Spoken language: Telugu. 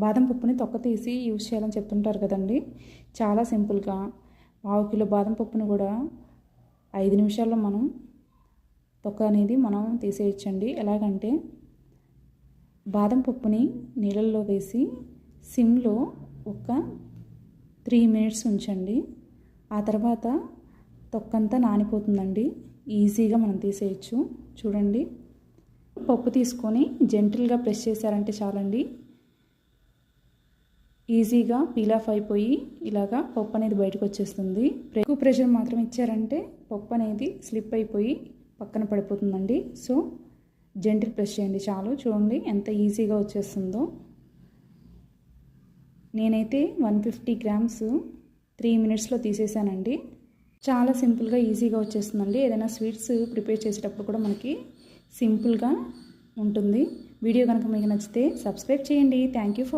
బాదం పప్పుని తొక్క తీసి యూజ్ చేయాలని చెప్తుంటారు కదండి. చాలా సింపుల్గా 1/2 కిలో బాదం పప్పుని కూడా 5 నిమిషాల్లో మనం తొక్క అనేది మనం తీసేయచ్చండి. ఎలాగంటే బాదం పప్పుని నీళ్ళల్లో వేసి సిమ్లో ఒక 3 మినిట్స్ ఉంచండి. ఆ తర్వాత తొక్కంతా నానిపోతుందండి. ఈజీగా మనం తీసేయచ్చు. చూడండి, పప్పు తీసుకొని జెంటిల్గా ప్రెస్ చేశారంటే చాలండి, ఈజీగా పీల్ ఆఫ్ అయిపోయి ఇలాగా పప్పు అనేది బయటకు వచ్చేస్తుంది. ఎక్కువ ప్రెషర్ మాత్రం ఇచ్చారంటే పప్పు అనేది స్లిప్ అయిపోయి పక్కన పడిపోతుందండి. సో జెంటిల్ ప్రెస్ చేయండి చాలు. చూడండి ఎంత ఈజీగా వచ్చేస్తుందో. నేనైతే 150 గ్రామ్స్ 3 మినిట్స్లో తీసేసానండి. చాలా సింపుల్గా ఈజీగా వచ్చేస్తుందండి. ఏదైనా స్వీట్స్ ప్రిపేర్ చేసేటప్పుడు కూడా మనకి సింపుల్గా ఉంటుంది. వీడియో కనుక మీకు నచ్చితే సబ్స్క్రైబ్ చేయండి. Thank you for